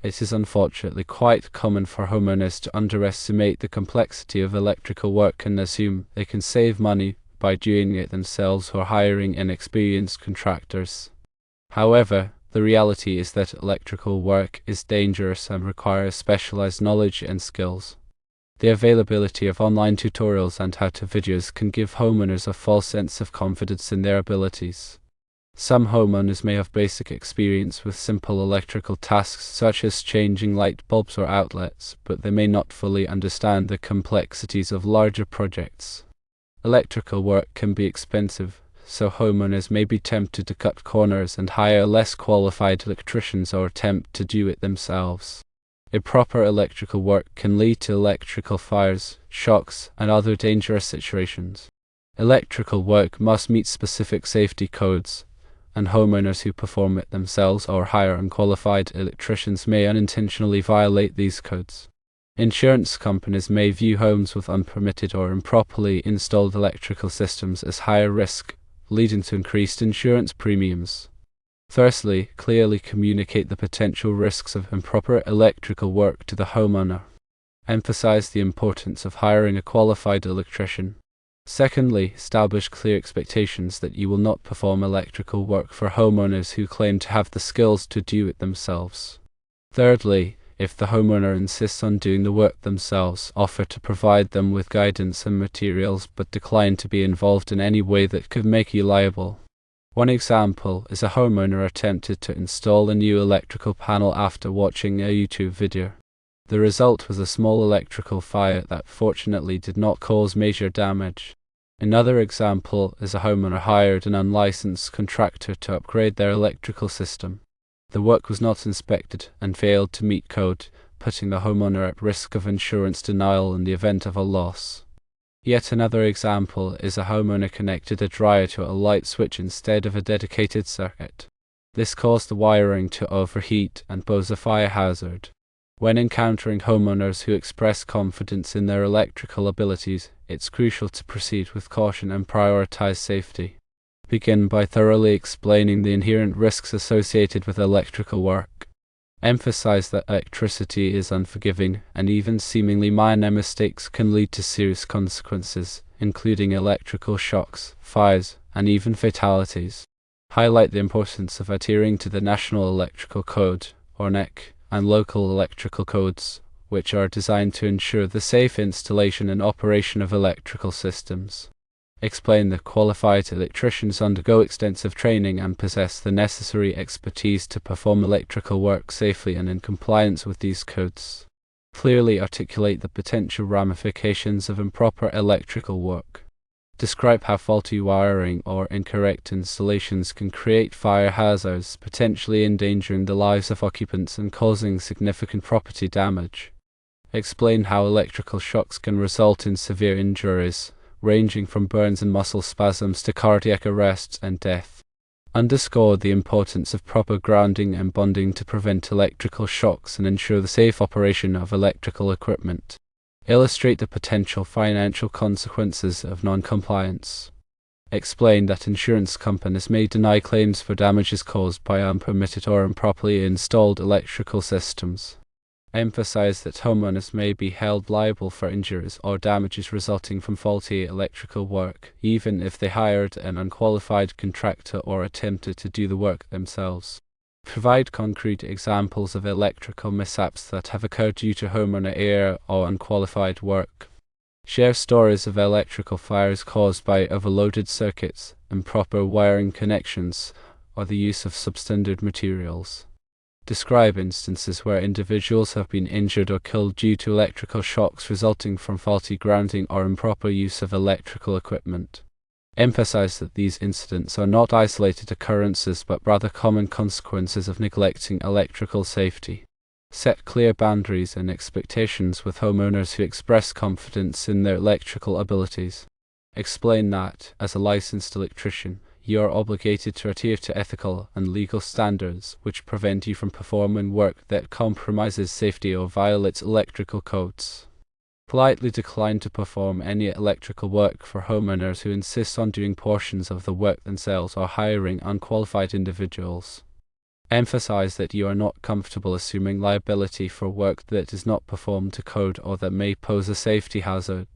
It is unfortunately quite common for homeowners to underestimate the complexity of electrical work and assume they can save money by doing it themselves or hiring inexperienced contractors. However, the reality is that electrical work is dangerous and requires specialized knowledge and skills. The availability of online tutorials and how-to videos can give homeowners a false sense of confidence in their abilities. Some homeowners may have basic experience with simple electrical tasks such as changing light bulbs or outlets, but they may not fully understand the complexities of larger projects. Electrical work can be expensive, so homeowners may be tempted to cut corners and hire less qualified electricians or attempt to do it themselves. Improper electrical work can lead to electrical fires, shocks, and other dangerous situations. Electrical work must meet specific safety codes, and homeowners who perform it themselves or hire unqualified electricians may unintentionally violate these codes. Insurance companies may view homes with unpermitted or improperly installed electrical systems as higher risk, leading to increased insurance premiums. Firstly, clearly communicate the potential risks of improper electrical work to the homeowner. Emphasize the importance of hiring a qualified electrician. Secondly, establish clear expectations that you will not perform electrical work for homeowners who claim to have the skills to do it themselves. Thirdly, if the homeowner insists on doing the work themselves, offer to provide them with guidance and materials, but decline to be involved in any way that could make you liable. One example is a homeowner attempted to install a new electrical panel after watching a YouTube video. The result was a small electrical fire that fortunately did not cause major damage. Another example is a homeowner hired an unlicensed contractor to upgrade their electrical system. The work was not inspected and failed to meet code, putting the homeowner at risk of insurance denial in the event of a loss. Yet another example is a homeowner connected a dryer to a light switch instead of a dedicated circuit. This caused the wiring to overheat and pose a fire hazard. When encountering homeowners who express confidence in their electrical abilities, it's crucial to proceed with caution and prioritize safety. Begin by thoroughly explaining the inherent risks associated with electrical work. Emphasize that electricity is unforgiving, and even seemingly minor mistakes can lead to serious consequences, including electrical shocks, fires, and even fatalities. Highlight the importance of adhering to the National Electrical Code, or NEC, and local electrical codes, which are designed to ensure the safe installation and operation of electrical systems. Explain that qualified electricians undergo extensive training and possess the necessary expertise to perform electrical work safely and in compliance with these codes. Clearly articulate the potential ramifications of improper electrical work. Describe how faulty wiring or incorrect installations can create fire hazards, potentially endangering the lives of occupants and causing significant property damage. Explain how electrical shocks can result in severe injuries, ranging from burns and muscle spasms to cardiac arrests and death. Underscore the importance of proper grounding and bonding to prevent electrical shocks and ensure the safe operation of electrical equipment. Illustrate the potential financial consequences of non-compliance. Explain that insurance companies may deny claims for damages caused by unpermitted or improperly installed electrical systems. Emphasize that homeowners may be held liable for injuries or damages resulting from faulty electrical work, even if they hired an unqualified contractor or attempted to do the work themselves. Provide concrete examples of electrical mishaps that have occurred due to homeowner error or unqualified work. Share stories of electrical fires caused by overloaded circuits, improper wiring connections, or the use of substandard materials. Describe instances where individuals have been injured or killed due to electrical shocks resulting from faulty grounding or improper use of electrical equipment. Emphasize that these incidents are not isolated occurrences but rather common consequences of neglecting electrical safety. Set clear boundaries and expectations with homeowners who express confidence in their electrical abilities. Explain that, as a licensed electrician, you are obligated to adhere to ethical and legal standards which prevent you from performing work that compromises safety or violates electrical codes. Politely decline to perform any electrical work for homeowners who insist on doing portions of the work themselves or hiring unqualified individuals. Emphasize that you are not comfortable assuming liability for work that is not performed to code or that may pose a safety hazard.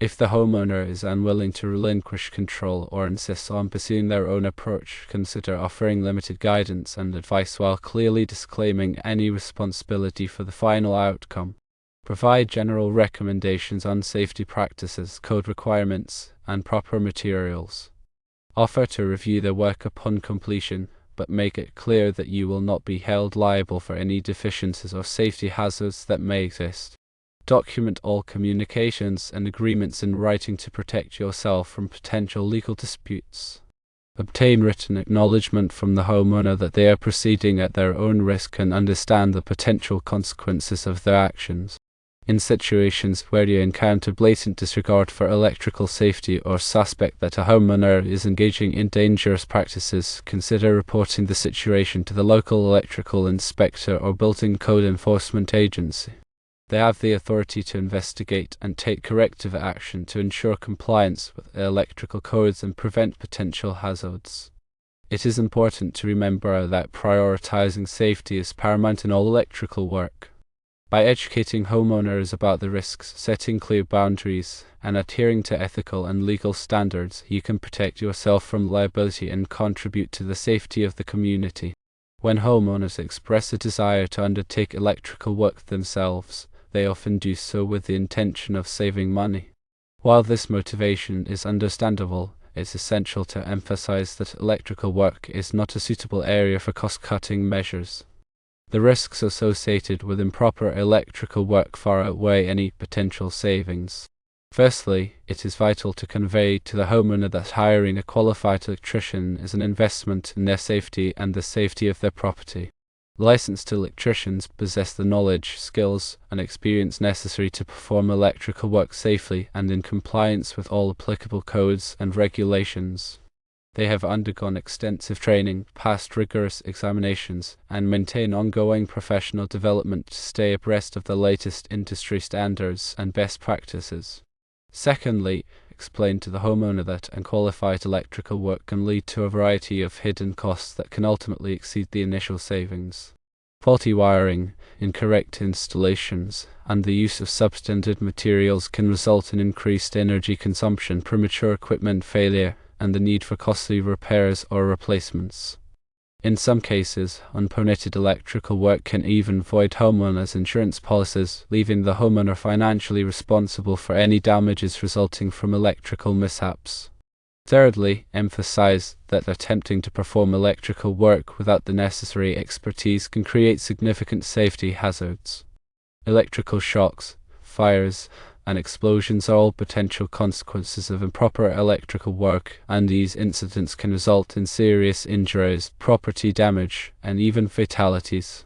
If the homeowner is unwilling to relinquish control or insists on pursuing their own approach, consider offering limited guidance and advice while clearly disclaiming any responsibility for the final outcome. Provide general recommendations on safety practices, code requirements, and proper materials. Offer to review the work upon completion, but make it clear that you will not be held liable for any deficiencies or safety hazards that may exist. Document all communications and agreements in writing to protect yourself from potential legal disputes. Obtain written acknowledgement from the homeowner that they are proceeding at their own risk and understand the potential consequences of their actions. In situations where you encounter blatant disregard for electrical safety or suspect that a homeowner is engaging in dangerous practices, consider reporting the situation to the local electrical inspector or building code enforcement agency. They have the authority to investigate and take corrective action to ensure compliance with electrical codes and prevent potential hazards. It is important to remember that prioritizing safety is paramount in all electrical work. By educating homeowners about the risks, setting clear boundaries, and adhering to ethical and legal standards, you can protect yourself from liability and contribute to the safety of the community. When homeowners express a desire to undertake electrical work themselves, they often do so with the intention of saving money. While this motivation is understandable, it's essential to emphasize that electrical work is not a suitable area for cost-cutting measures. The risks associated with improper electrical work far outweigh any potential savings. Firstly, it is vital to convey to the homeowner that hiring a qualified electrician is an investment in their safety and the safety of their property. Licensed electricians possess the knowledge, skills, and experience necessary to perform electrical work safely and in compliance with all applicable codes and regulations. They have undergone extensive training, passed rigorous examinations, and maintain ongoing professional development to stay abreast of the latest industry standards and best practices. Secondly, explain to the homeowner that unqualified electrical work can lead to a variety of hidden costs that can ultimately exceed the initial savings. Faulty wiring, incorrect installations, and the use of substandard materials can result in increased energy consumption, premature equipment failure, and the need for costly repairs or replacements. In some cases, unpermitted electrical work can even void homeowners' insurance policies, leaving the homeowner financially responsible for any damages resulting from electrical mishaps. Thirdly, emphasize that attempting to perform electrical work without the necessary expertise can create significant safety hazards. Electrical shocks, fires, and explosions are all potential consequences of improper electrical work, and these incidents can result in serious injuries, property damage, and even fatalities.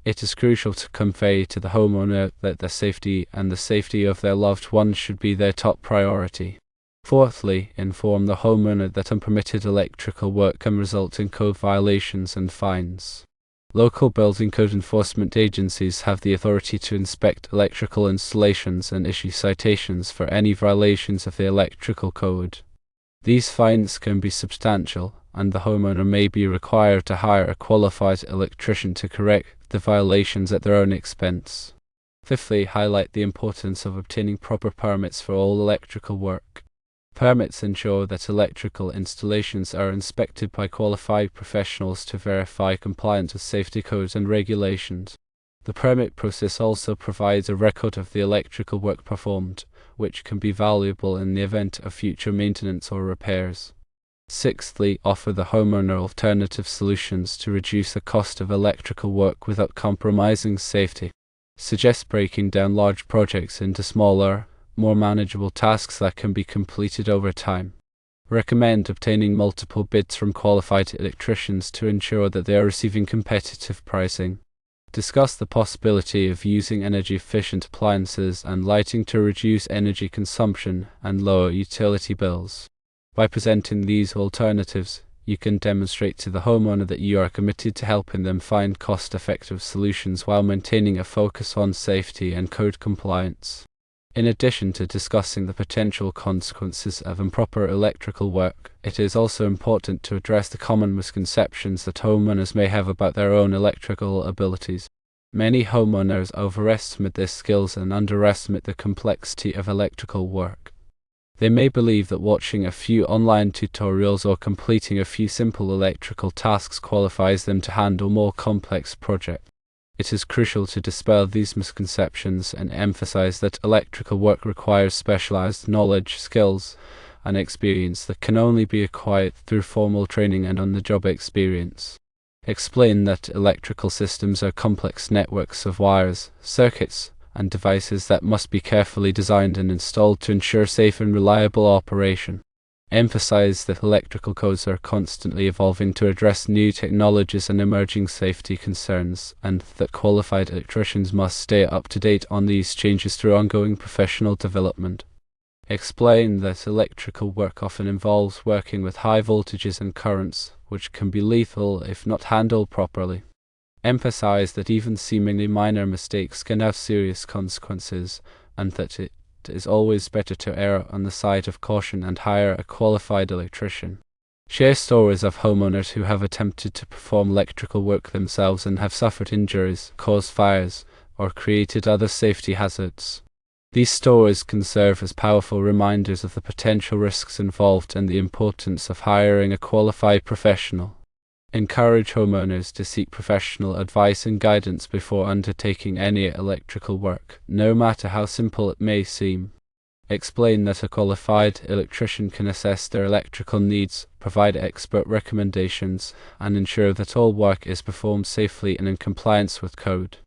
It is crucial to convey to the homeowner that their safety and the safety of their loved ones should be their top priority. Fourthly, inform the homeowner that unpermitted electrical work can result in code violations and fines. Local building code enforcement agencies have the authority to inspect electrical installations and issue citations for any violations of the electrical code. These fines can be substantial, and the homeowner may be required to hire a qualified electrician to correct the violations at their own expense. Fifthly, highlight the importance of obtaining proper permits for all electrical work. Permits ensure that electrical installations are inspected by qualified professionals to verify compliance with safety codes and regulations. The permit process also provides a record of the electrical work performed, which can be valuable in the event of future maintenance or repairs. Sixthly, offer the homeowner alternative solutions to reduce the cost of electrical work without compromising safety. Suggest breaking down large projects into smaller, more manageable tasks that can be completed over time. Recommend obtaining multiple bids from qualified electricians to ensure that they are receiving competitive pricing. Discuss the possibility of using energy-efficient appliances and lighting to reduce energy consumption and lower utility bills. By presenting these alternatives, you can demonstrate to the homeowner that you are committed to helping them find cost-effective solutions while maintaining a focus on safety and code compliance. In addition to discussing the potential consequences of improper electrical work, it is also important to address the common misconceptions that homeowners may have about their own electrical abilities. Many homeowners overestimate their skills and underestimate the complexity of electrical work. They may believe that watching a few online tutorials or completing a few simple electrical tasks qualifies them to handle more complex projects. It is crucial to dispel these misconceptions and emphasize that electrical work requires specialized knowledge, skills, and experience that can only be acquired through formal training and on-the-job experience. Explain that electrical systems are complex networks of wires, circuits, and devices that must be carefully designed and installed to ensure safe and reliable operation. Emphasize that electrical codes are constantly evolving to address new technologies and emerging safety concerns, and that qualified electricians must stay up to date on these changes through ongoing professional development. Explain that electrical work often involves working with high voltages and currents, which can be lethal if not handled properly. Emphasize that even seemingly minor mistakes can have serious consequences, and that it is always better to err on the side of caution and hire a qualified electrician. Share stories of homeowners who have attempted to perform electrical work themselves and have suffered injuries, caused fires, or created other safety hazards. These stories can serve as powerful reminders of the potential risks involved and the importance of hiring a qualified professional. Encourage homeowners to seek professional advice and guidance before undertaking any electrical work, no matter how simple it may seem. Explain that a qualified electrician can assess their electrical needs, provide expert recommendations, and ensure that all work is performed safely and in compliance with code.